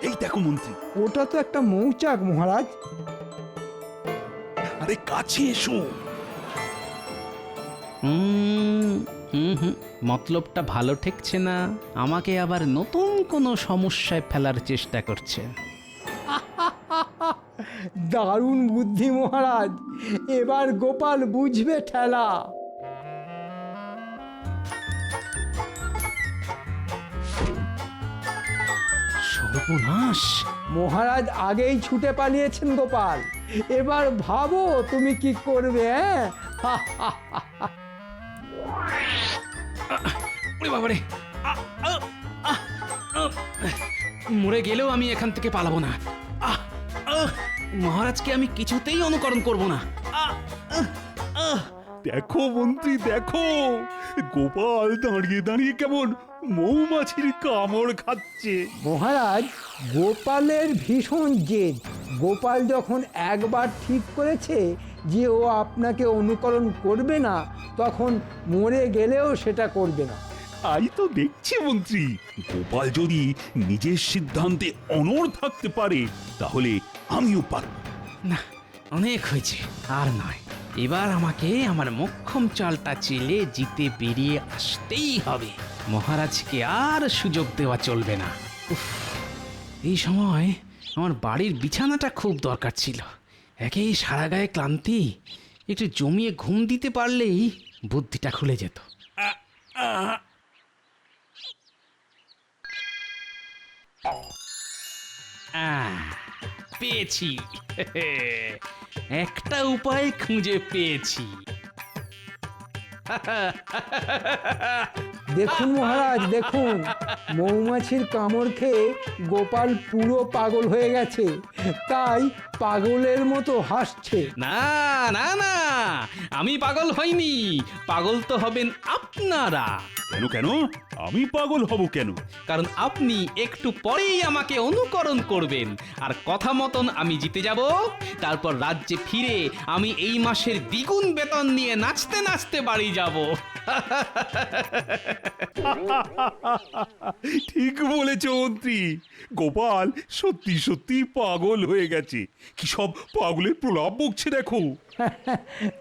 এই দেখো মন্ত্রী। ওটা তো একটা মৌচাক মহারাজ। আরে কাছে এসো। মতলবটা ভালো ঠেকছে না, আমাকে আবার নতুন কোনো সমস্যায় ফেলার চেষ্টা করছে। দারুণ বুদ্ধি মহারাজ, এবার গোপাল বুঝবে ঠেলা। সর্বনাশ! মহারাজ আগেই ছুটে পালিয়েছেন গোপাল, এবার ভাবো তুমি কি করবে। ওরে বাবারে! মরে গেলেও আমি এখান থেকে পালাবো না। মহারাজকে আমি কিছুতেই অনুকরণ করব না। দেখো মন্ত্রী দেখো, গোপাল দাঁড়িয়ে দাঁড়িয়ে কেমন মৌমাছির কামড় খাচ্ছে। মহারাজ, গোপালের ভীষণ জেদ। গোপাল যখন একবার ঠিক করেছে যে ও আপনাকে অনুকরণ করবে না, তখন মরে গেলেও সেটা করবে না। তাই তো দেখছি মন্ত্রী, গোপাল যদি নিজের সিদ্ধান্তে অনড় থাকতে পারে তাহলে আমিও পারব। না, অনেক হয়েছে, আর নয়। এবার আমাকে আমার মোক্ষম চালটা চেলে জিতে বেরিয়ে আসতেই হবে। মহারাজকে আর সুযোগ দেওয়া চলবে না। উফ, এই সময় আমার বাড়ির বিছানাটা খুব দরকার ছিল। একেই সারা গায়ে ক্লান্তি, একটু জমিয়ে ঘুম দিতে পারলেই বুদ্ধিটা খুলে যেত। পেয়েছি। একটা উপায় খুঁজে পেয়েছি। দেখুন মহারাজ, দেখুন, মৌমাছির কামড় খেয়ে গোপাল পুরো পাগল হয়ে গেছে, তাই পাগলের মতো হাসছে। না না না, আমি পাগল হইনি। পাগল তো হবেন আপনারা। কেন কেন আমি পাগল হব কেন? কারণ আপনি একটু পরেই আমাকে অনুকরণ করবেন, আর কথা মতন আমি জিতে যাব। তারপর রাজ্যে ফিরে আমি এই মাসের দ্বিগুণ বেতন নিয়ে নাচতে নাচতে বাড়ি যাব। ঠিক বলেছ মন্ত্রী, গোপাল সত্যি সত্যি পাগল হয়ে গেছে। কি সব পাগলের প্রলাপ বকছে দেখো।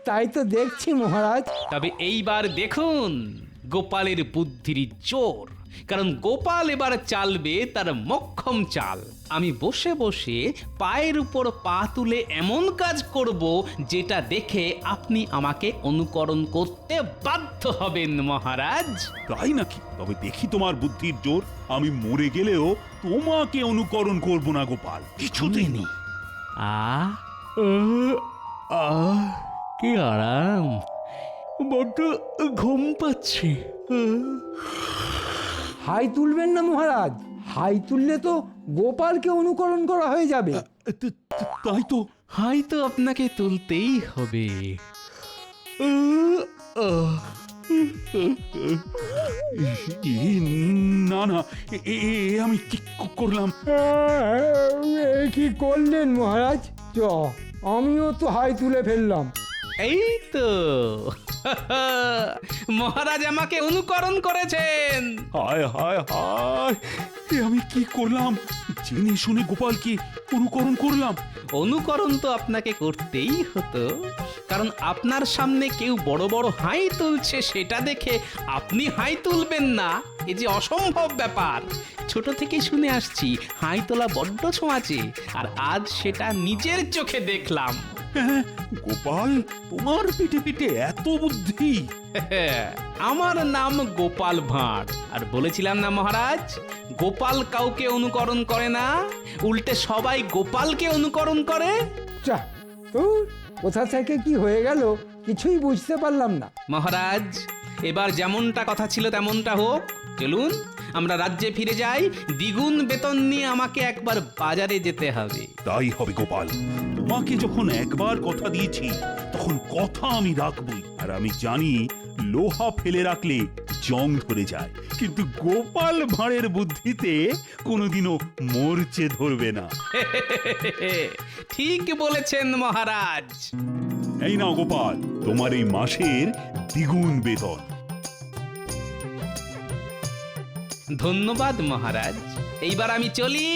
তাই তো দেখছি মহারাজ। তবে এইবার দেখুন গোপালের বুদ্ধির জোর। কারণ গোপাল এবার চালবে তার মোক্ষম চাল। আমি বসে বসে পায়ের উপর পা তুলে এমন কাজ করব যেটা দেখে আপনি আমাকে অনুকরণ করতে বাধ্য হবেন মহারাজ। তাই নাকি? তবে দেখি তোমার বুদ্ধির জোর। আমি মরে গেলেও তোমাকে অনুকরণ করব না গোপাল, কিছুতেই নেই। কি আরাম, বড্ড ঘুম পাচ্ছে। হাই তুলবেন না মহারাজ, হাই তুললে তো গোপালকে অনুকরণ করা হয়ে যাবে। তাই তো। হয়তো আপনাকে তুলতেই হবে। না না, আমি কি করলাম? কি করলেন মহারাজ? আমিও তো হাই তুলে ফেললাম। এই তো মহারাজ আমাকে অনুকরণ করেছেন। হায় হায় হায়, আমি কি করলাম? জেনে শুনে গোপালকে অনুকরণ করলাম। অনুকরণ তো আপনাকে করতেই হতো, কারণ আপনার সামনে কেউ বড় বড় হাই তুলছে, সেটা দেখে আপনি হাই তুলবেন না, এ যে অসম্ভব ব্যাপার। ছোট থেকে শুনে আসছি হাই তোলা বড্ড ছোঁয়াচে, আর আজ সেটা নিজের চোখে দেখলাম। হ্যাঁ, গোপাল, তোমার পিঠে পিঠে এত বুদ্ধি! আমার নাম গোপাল ভাঁড়, আর বলেছিলাম না মহারাজ, গোপাল কাউকে অনুকরণ করে না, উল্টে সবাই গোপালকে অনুকরণ করে। চা তো কোথা থেকে কি হয়ে গেল কিছুই বুঝতে পারলাম না। মহারাজ, এবার যেমনটা কথা ছিল তেমনটা হোক। চলুন আমরা রাজ্যে ফিরে যাই। দ্বিগুণ বেতন নিয়ে আমাকে একবার বাজারে যেতে হবে। তাই হবে গোপাল, তোমাকে যখন একবার কথা দিয়েছি তখন কথা আমি রাখবই। আর আমি জানি লোহা ফেলে রাখলে জং ধরে যায়, কিন্তু গোপাল ভাঁড়ের বুদ্ধিতে কোনোদিনও মরচে ধরবে না। ঠিক বলেছেন মহারাজ। এই নাও গোপাল, তোমার এই মাসের দ্বিগুণ বেতন। ধন্যবাদ মহারাজ, এইবার আমি চলি।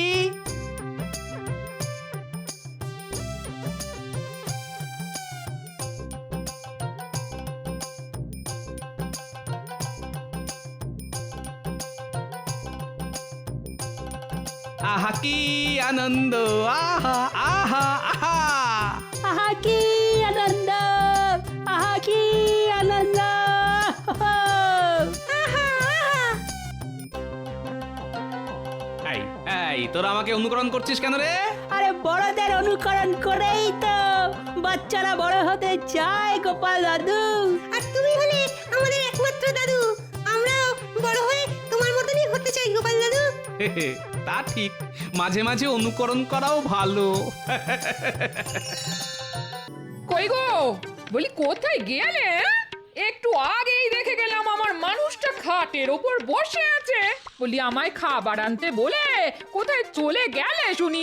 আহা কি আনন্দ, আহা আহা আহা। আহা কি আনন্দ, আহা কি আনন্দ। এই এই তোরা আমাকে অনুকরণ করছিস কেন রে? আরে বড়দের অনুকরণ করেই তো বাচ্চারা বড় হতে চায় গোপাল দাদু। আর তুমি হলে আমাদের একমাত্র দাদু, আমরাও বড় হয়ে তোমার মতনই হতে চাই গোপাল দাদু। তা ঠিক, মাঝে মাঝে অনুকরণ করাও ভালো। কই গো, বলি কোথায় গেলে? একটু আগেই দেখে গেলাম আমার মানুষটা খাটের ওপর বসে আছে। বলি আমায় খাবার আনতে বলে কোথায় চলে গেলে শুনি?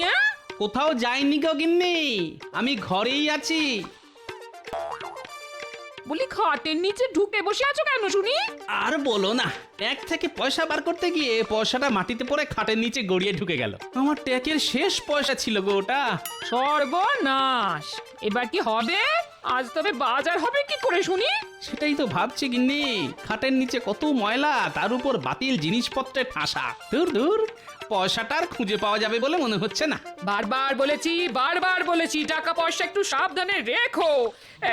কোথাও যাইনি গো গিন্নি, আমি ঘরেই আছি। বলি খাটের নিচে ঢুকে বসে আছো কেন শুনি? আর বলো না, ট্যাগ থেকে পয়সা বার করতে গিয়ে পয়সাটা মাটিতে পড়ে খাটের নিচে গড়িয়ে ঢুকে গেল। আমার ট্যাগের শেষ পয়সা ছিল গো ওটা। সর্বনাশ, এবার কি হবে? আজ তবে বাজার হবে কি করে শুনি? সেটাই তো ভাবছি গিন্নি, খাটের নিচে কত ময়লা, তার উপর বাতিল জিনিসপত্রে ঠাসা। দূর দূর, পয়সাটার খুঁজে পাওয়া যাবে বলে মনে হচ্ছে না। বারবার বলেছি টাকা পয়সা একটু সাবধানে রেখো।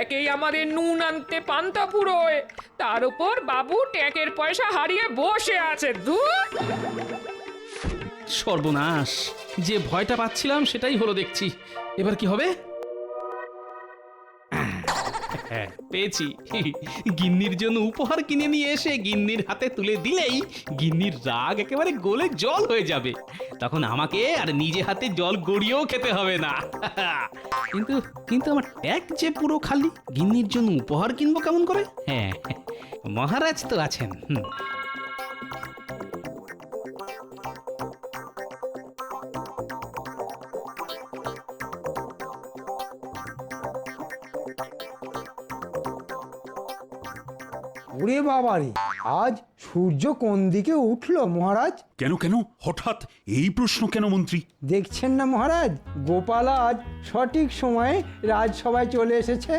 একেই আমাদের নুন আনতে পান্তা ফুরোয়, তার উপর বাবু ট্যাকের পয়সা হারিয়ে বসে আছে। ধুর! সর্বনাশ, যে ভয়টা পাচ্ছিলাম সেটাই হলো দেখছি। এবার কি হবে? পেয়েছি। গিন্নির জন্য উপহার কিনে নিয়ে এসে গিন্নির হাতে তুলে দিলেই গিন্নির রাগ একেবারে গলে জল হয়ে যাবে। তখন আমাকে আর নিজে হাতে জল গড়িয়েও খেতে হবে না। কিন্তু কিন্তু আমার ট্যাগ যে পুরো খালি, গিন্নির জন্য উপহার কিনবো কেমন করে? হ্যাঁ, মহারাজ তো আছেন। ওরে বাবারে, আজ সূর্য কোন দিকে উঠলো মহারাজ? কেন কেন হঠাৎ এই প্রশ্ন কেন মন্ত্রী? দেখছেন না মহারাজ, গোপাল আজ সঠিক সময়ে রাজসভায় চলে এসেছে।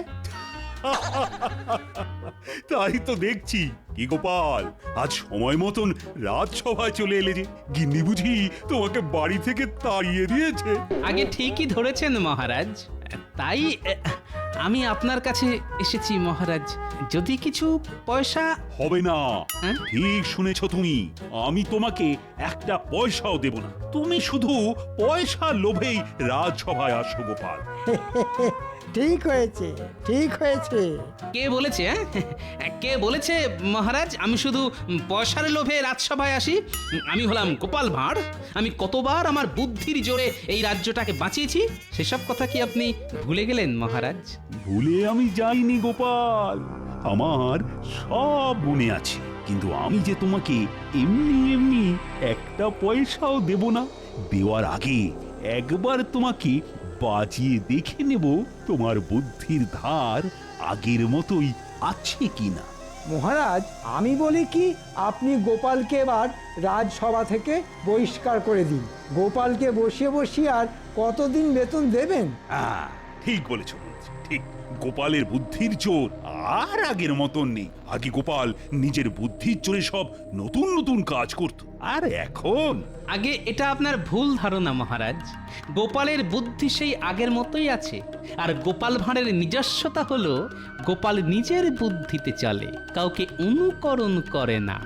তাই তো দেখছি। কি গোপাল, আজ সময় মতন রাজসভায় চলে এলে যে? গিন্নি বুঝি তোমাকে বাড়ি থেকে তাড়িয়ে দিয়েছে? আগে ঠিকই ধরেছেন মহারাজ, তাই আমি আপনার কাছে এসেছি মহারাজ। যদি কিছু পয়সা হবে না। হ্যাঁ? ঠিক শুনেছো তুমি, আমি তোমাকে একটা পয়সাও দেব না। তুমি শুধু পয়সা লোভেই রাজসভায় আসো গোপাল। ঠিক হয়েছে, ঠিক হয়েছে। কে বলেছে? কে বলেছে মহারাজ আমি শুধু পয়সার লোভে রাজসভায় আসি? আমি হলাম গোপাল ভাঁড়। আমি কতবার আমার বুদ্ধির জোরে এই রাজ্যটাকে বাঁচিয়েছি, সেসব কথা কি আপনি ভুলে গেলেন মহারাজ? ভুলে আমি যাইনি গোপাল, আমার সব মনে আছে। কিন্তু আমি যে তোমাকে এমনি এমনি একটা পয়সাও দেব না। দেওয়ার আগে একবার তোমাকে বাজিয়ে দেখে নেব তোমার বুদ্ধির ধার আগের মতোই আছে কিনা। মহারাজ, আমি বলি কি, আপনি গোপালকে এবার রাজসভা থেকে বহিষ্কার করে দিন। গোপালকে বসিয়ে বসিয়ে আর কতদিন বেতন দেবেন? ঠিক বলেছ মন্ত্রী, ঠিক। গোপালের বুদ্ধির জোর আর আগের মতন নেই। আগে গোপাল নিজের বুদ্ধির জোরে সব নতুন নতুন কাজ করত, আর এখন আগে এটা আপনার ভুল ধারণা মহারাজ। গোপালের বুদ্ধি সেই আগের মতোই আছে। আর গোপাল ভাঁড়ের নিজস্বতা হলো গোপাল নিজের বুদ্ধিতে চলে, কাউকে অনুকরণ করে না।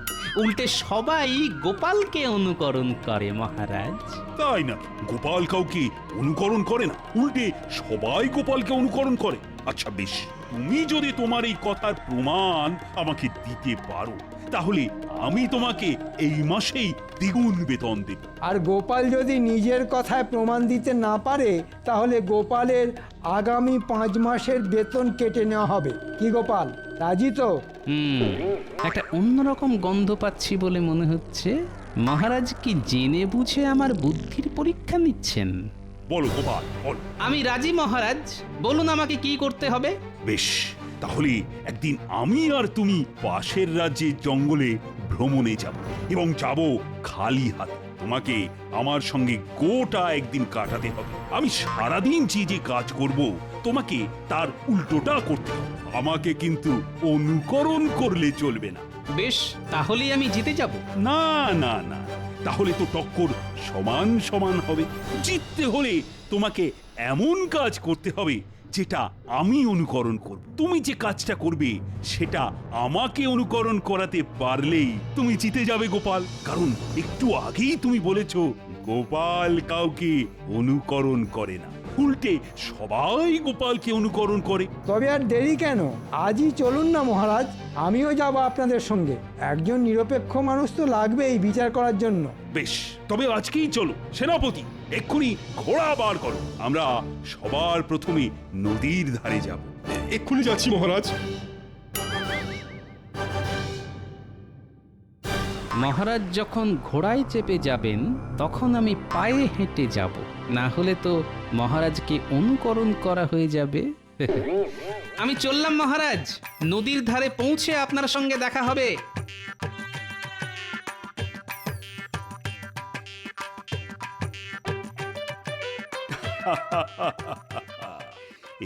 উল্টে সবাই গোপালকে অনুকরণ করে মহারাজ। তাই না? গোপাল কাউকে অনুকরণ করে না, উল্টে সবাই গোপালকে অনুকরণ করে। আচ্ছা বেশ, তুমি যদি তোমার এই কথার প্রমাণ আমাকে দিতে পারো, তাহলে আমি তোমাকে এই মাসেই দ্বিগুণ বেতন দেব। আর গোপাল যদি নিজের কথায় প্রমাণ দিতে না পারে, তাহলে গোপালের আগামী 5 মাসের বেতন কেটে নেওয়া হবে। কি গোপাল, রাজি তো? একটা অন্যরকম গন্ধ পাচ্ছি বলে মনে হচ্ছে। মহারাজ কি জেনে বুঝে আমার বুদ্ধির পরীক্ষা নিচ্ছেন? বলো গোপাল, বলো। আমি রাজি মহারাজ, বলুন আমাকে কি করতে হবে। বেশ, তাহলে একদিন আমি আর তুমি পাশের রাজ্যের জঙ্গলে ভ্রমণে যাব, এবং যাব খালি হাতে। তোমাকে আমার সঙ্গে গোটা একদিন কাটাতে হবে। আমি সারাদিন যে যে কাজ করব, তোমাকে তার উল্টোটা করতে হবে। আমাকে কিন্তু অনুকরণ করলে চলবে না। বেশ, তাহলেই আমি জিতে যাব। না না না, তাহলে তো টক্কর সমান সমান হবে। জিততে হলে তোমাকে এমন কাজ করতে হবে যেটা আমি অনুকরণ করব। তুমি যে কাজটা করবে সেটা আমাকে অনুকরণ করাতে পারলেই তুমি জিতে যাবে গোপাল। কারণ একটু আগেই তুমি বলেছো গোপাল কাউকে অনুকরণ করে না, উল্টে সবাই গোপালকে অনুকরণ করে। তবে আর দেরি কেন, আজই চলুন না মহারাজ, আমিও যাব আপনাদের সঙ্গে। একজন নিরপেক্ষ মানুষ তো লাগবেই বিচার করার জন্য। বেশ, তবে আজকেই চলো। সেনাপতি, এক্ষুনি ঘোড়া বার করো, আমরা সবার প্রথমে নদীর ধারে যাব। এক্ষুনি যাচ্ছি মহারাজ। মহারাজ যখন ঘোড়ায় চেপে যাবেন তখন আমি পায়ে হেঁটে যাব, না হলে তো মহারাজকে অনুকরণ করা হয়ে যাবে। আমি চললাম মহারাজ, নদীর ধারে পৌঁছে আপনার সঙ্গে দেখা হবে।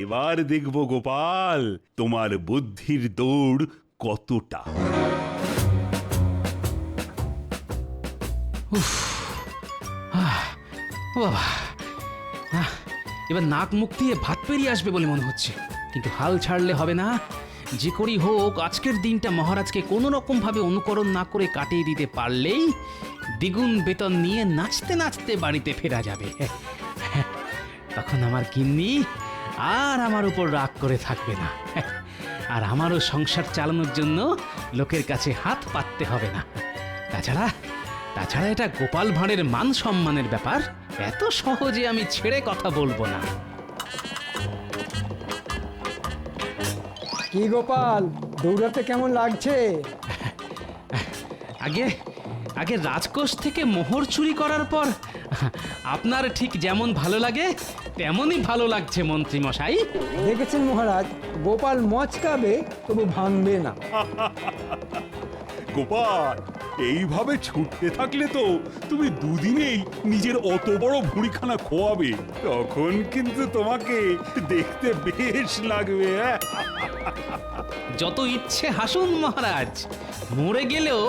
এবার দেখব গোপাল তোমার বুদ্ধির দৌড় কতটা। বাবা, এবার নাক মুখ দিয়ে ভাত পেরিয়ে আসবে বলে মনে হচ্ছে, কিন্তু হাল ছাড়লে হবে না। যে করেই হোক আজকের দিনটা মহারাজকে কোনো রকম ভাবে অনুকরণ না করে কাটিয়ে দিতে পারলেই দ্বিগুণ বেতন নিয়ে নাচতে নাচতে বাড়িতে ফেরা যাবে। তখন আমার গিন্নি আর আমার উপর রাগ করে থাকবে না, আর আমারও সংসার চালানোর জন্য লোকের কাছে হাত পাততে হবে না। তাছাড়া এটা গোপাল ভাঁড়ের মান সম্মানের ব্যাপার, এত সহজে আমি ছেড়ে কথা বলবো না। কি গোপাল, দৌড়াতে কেমন লাগছে? আগে রাজকোষ থেকে মোহর চুরি করার পর আপনার ঠিক যেমন ভালো লাগে তেমনই ভালো লাগছে মন্ত্রী মশাই। দেখেছেন মহারাজ, গোপাল মচকাবে তবু ভাঙবে না। গোপাল, এইভাবে ছুটতে থাকলে তো তুমি দুদিনেই নিজের অত বড় ভুঁড়িখানা খোয়াবে, তখন কিন্তু তোমাকে দেখতে বেশ লাগবে। যত ইচ্ছে হাসুন মহারাজ, মরে গেলেও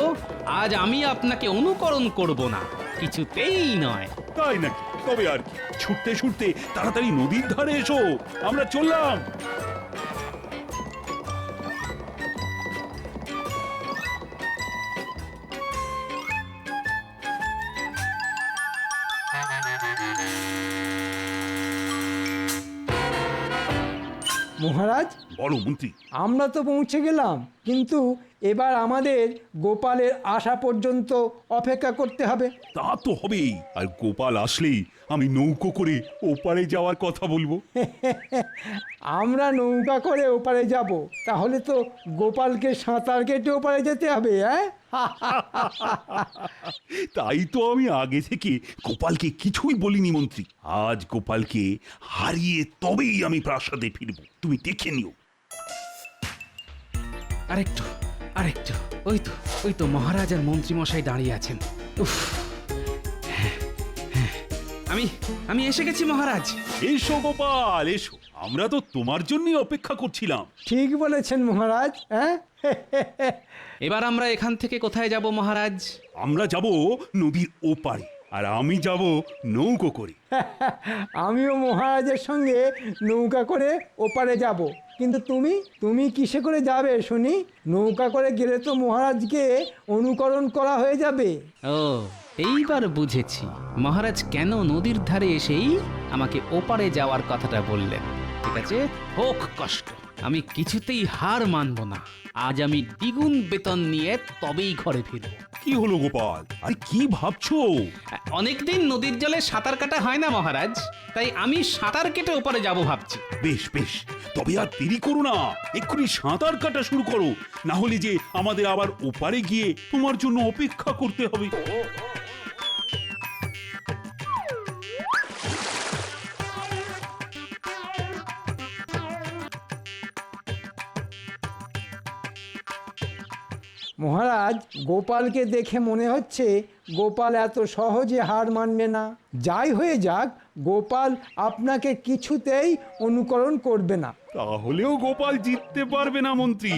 আজ আমি আপনাকে অনুকরণ করব না, কিছুতেই নয়। তাই নাকি? তবে আর কি, ছুটতে ছুটতে তাড়াতাড়ি নদীর ধারে এসো, আমরা চললাম। মহারাজ, বলো মন্ত্রী। আমরা তো পৌঁছে গেলাম, কিন্তু এবার আমাদের গোপালের আসা পর্যন্ত অপেক্ষা করতে হবে। তা তো হবেই, আর গোপাল আসলেই আমি নৌকো করে ওপারে যাওয়ার কথা বলবো। আমরা নৌকা করে ওপারে যাব, তাহলে তো গোপালকে সাঁতার কেটে ওপারে যেতে হবে। হ্যাঁ, তাই তো আমি আগে থেকে গোপালকে কিছুই বলিনি মন্ত্রী। আজ গোপালকে হারিয়ে তবেই আমি প্রাসাদে ফিরব, তুমি দেখে নিও। আরেকটু, ওই তো মহারাজ আর মন্ত্রী মশাই দাঁড়িয়ে আছেন। উফ, আমি এসে গেছি মহারাজ। এসো গোপাল, এসো, আমরা তো তোমার জন্যই অপেক্ষা করছিলাম। ঠিক বলেছেন মহারাজ। হ্যাঁ, এবার আমরা এখান থেকে কোথায় যাব মহারাজ? আমরা যাব নদীর ওপারে, আর আমি যাব নৌকো করে। আমিও মহারাজের সঙ্গে নৌকা করে ওপারে যাব। কিন্তু তুমি কিসে করে যাবে শুনি? নৌকা করে গেলে তো মহারাজকে অনুকরণ করা হয়ে যাবে। ও, এইবার বুঝেছি মহারাজ কেন নদীর ধারে এসেই আমাকে ওপারে যাওয়ার কথাটা বললেন। ঠিক আছে, হোক কষ্ট, আমি কিছুতেই হার মানব না। আজ আমি দ্বিগুণ বেতন নিয়ে তবেই ঘরে ফিরব। কি হলো গোপাল, আরে কি ভাবছো? অনেকদিন নদীর জলে সাঁতার কাটা হয় না মহারাজ, তাই আমি সাঁতার কেটে ওপারে যাব ভাবছি। বেশ বেশ, তবে আর দেরি করো না, এক্ষুনি সাঁতার কাটা শুরু করো, না হলে যে আমাদের আবার ওপারে গিয়ে তোমার জন্য অপেক্ষা করতে হবে। মহারাজ, গোপালকে দেখে মনে হচ্ছে গোপাল এত সহজে হার মানবে না। যাই হয়ে যাক, গোপাল আপনাকে কিছুতেই অনুকরণ করবে না। তাহলেও গোপাল জিততে পারবে না মন্ত্রী।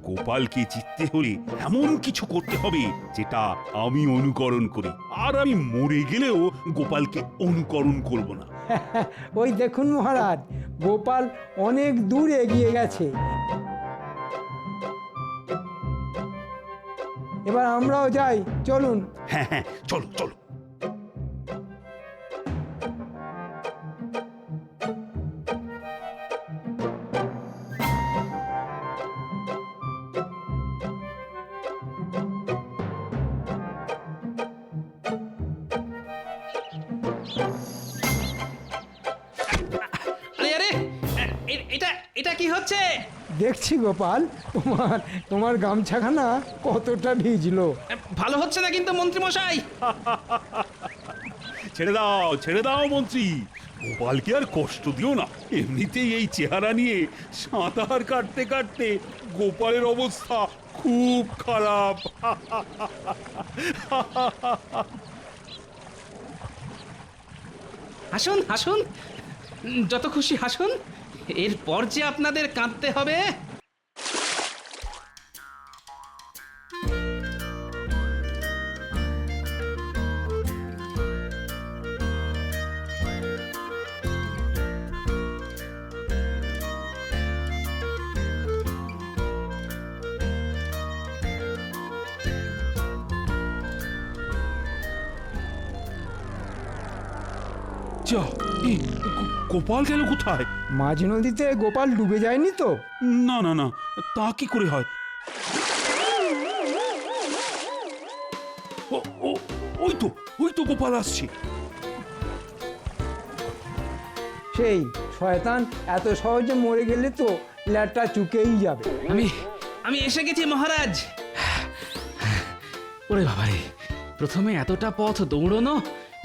গোপালকে জিততে হলে এমন কিছু করতে হবে যেটা আমি অনুকরণ করি, আর আমি মরে গেলেও গোপালকে অনুকরণ করব না। ওই দেখুন মহারাজ, গোপাল অনেক দূর এগিয়ে গেছে। এবার আমরাও যাই, চলুন। হ্যাঁ হ্যাঁ, চলো চলো। আরে আরে এটা এটা কি হচ্ছে? দেখছি গোপাল, তোমার তোমার গামছাখানা কতটা ভিজলো। ভালো হচ্ছে না কিন্তু মন্ত্রী মশাই। ছেড়ে দাও মন্ত্রী, গোপালকে আর কষ্ট দিও না। এমনিতেই এই চেহারা নিয়ে সাঁতার কাটতে কাটতে গোপালের অবস্থা খুব খারাপ। হাসুন হাসুন, যত খুশি হাসুন, এরপর যে আপনাদের কাঁদতে হবে। যা, এই গোপাল গেল কোথায়? মাঝ নদীতে গোপাল ডুবে যায়নি তো? না না না, তা কি করে হয়? ও- ও- ওই তো গোপাল আসছে। সেই শয়তান এত সহজে মরে গেলে তো ল্যাটটা চুকেই যাবে। আমি এসে গেছি মহারাজ। ওরে বাবারে, প্রথমে এতটা পথ দৌড়নো,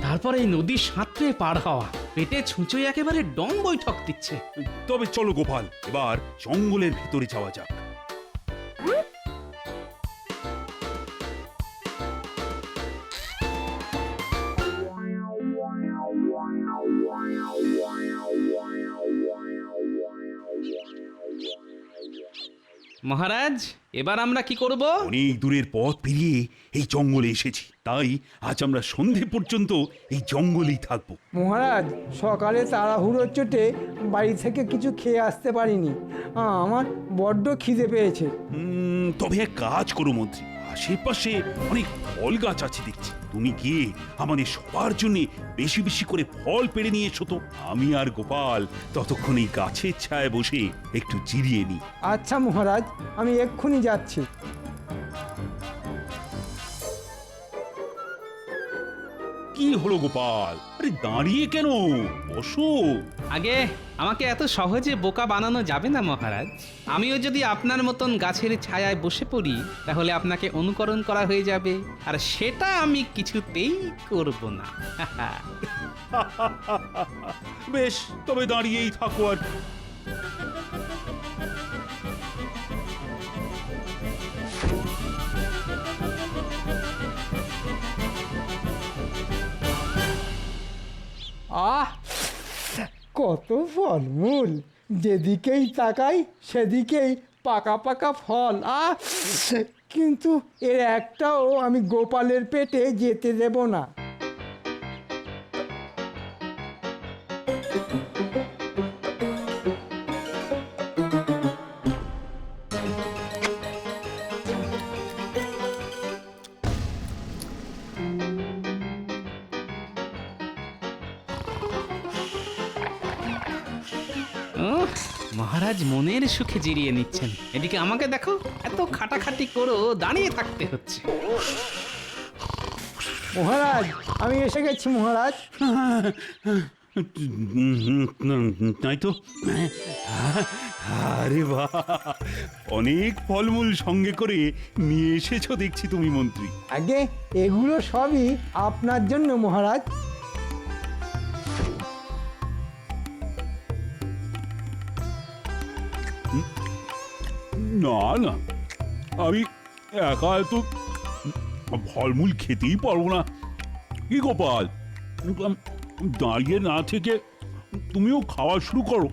তারপর এই নদী সাঁতরে পার হওয়া, পেটে ছুঁচোয় একেবারে ডং বৈঠক দিচ্ছে। তবে চলো গোপাল, এবার জঙ্গলের ভিতরে যাওয়া যাক। মহারাজ, এবার আমরা কি করব? অনেক দূরের পথ পেরিয়ে এই জঙ্গলে এসেছি, তাই আজ আমরা সন্ধে পর্যন্ত এই জঙ্গলেই থাকবো। মহারাজ, সকালে তাড়াহুড়োর চোটে বাড়ি থেকে কিছু খেয়ে আসতে পারিনি। আমার বড্ড খিদে পেয়েছে। তবে এক কাজ করো মন্ত্রী, আশেপাশে অনেক ফল গাছ আছে দেখছি, তুমি গিয়ে আমাদের সবার জন্য বেশি বেশি করে ফল পেড়ে নিয়ে এসো তো। আমি আর গোপাল ততক্ষণ এই গাছের ছায়ায় বসে একটু জিরিয়ে নিই। আচ্ছা মহারাজ, আমি এক্ষুনি যাচ্ছি। কি হলো গোপাল, আরে দাঁড়িয়ে কেন, বসো। আগে আমাকে এত সহজে বোকা বানানো যাবে না মহারাজ। আমিও যদি আপনার মতন গাছের ছায়ায় বসে পড়ি, তাহলে আপনাকে অনুকরণ করা হয়ে যাবে, আর সেটা আমি কিছুতেই করব না। বেশ, তবে দাঁড়িয়েই থাকো আর কি। আহ, কত ফলমূল! যেদিকেই তাকাই সেদিকেই পাকা পাকা ফল। কিন্তু এর একটাও আমি গোপালের পেটে যেতে দেব না। মহারাজ মনের সুখে জিরিয়ে নিচ্ছেন, এদিকে আমাকে দেখো, এত খাটাখাটি করো, দাঁড়িয়ে থাকতে হচ্ছে। মহারাজ, আমি এসে গেছি মহারাজ। তাই তো, আরে বাহ, অনেক ফলমূল সঙ্গে করে নিয়ে এসেছো দেখছি তুমি মন্ত্রী। আগে এগুলো সবই আপনার জন্য মহারাজ। না না, আমি একা এত ফলমূল খেতেই পারবো না। কি গোপাল, দাঁড়িয়ে না থেকে তুমিও খাওয়া শুরু করো।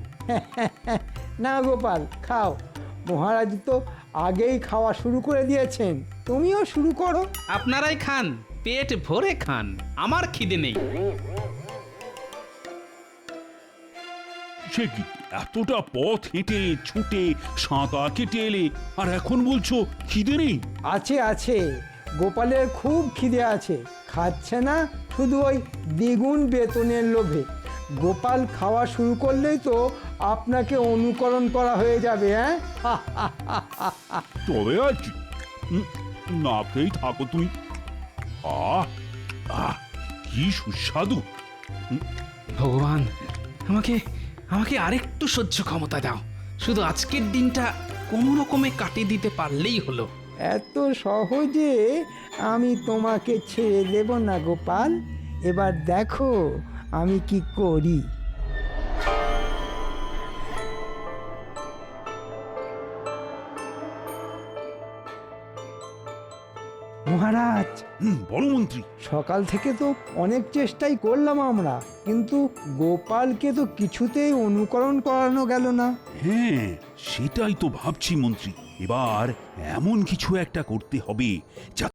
না গোপাল, খাও। মহারাজ তো আগেই খাওয়া শুরু করে দিয়েছেন, তুমিও শুরু করো। আপনারাই খান, পেট ভরে খান, আমার খিদে নেই। সে কি এতটা পথ হেঁটে ছুটে সাঁতার কেটে এলে আর এখন বলছো খিদে নেই? আছে আছে, গোপালের খুব খিদে আছে, খাচ্ছে না শুধু ওই দ্বিগুণ বেতনের লোভে। গোপাল খাওয়া শুরু করলেই তো আপনাকে অনুকরণ করা হয়ে যাবে। হ্যাঁ, তবে আছি না খেয়েই থাকো তুমি। আহ আহ কি সুস্বাদু। ভগবান, আমাকে আমাকে আরেকটু সহ্য ক্ষমতা দাও। শুধু আজকের দিনটা কোনো রকমে কাটিয়ে দিতে পারলেই হলো। এত সহজে আমি তোমাকে ছেড়ে দেব না গোপাল, এবার দেখো আমি কি করি। মহারাজ, বড় মন্ত্রী। সকাল থেকে তো অনেক চেষ্টাই করলাম আমরা, কিন্তু গোপালকে তো কিছুতেই অনুকরণ করানো গেল না। হ্যাঁ, সেটাই তো ভাবছি মন্ত্রী। এবার এমন কিছু একটা করতে হবে যা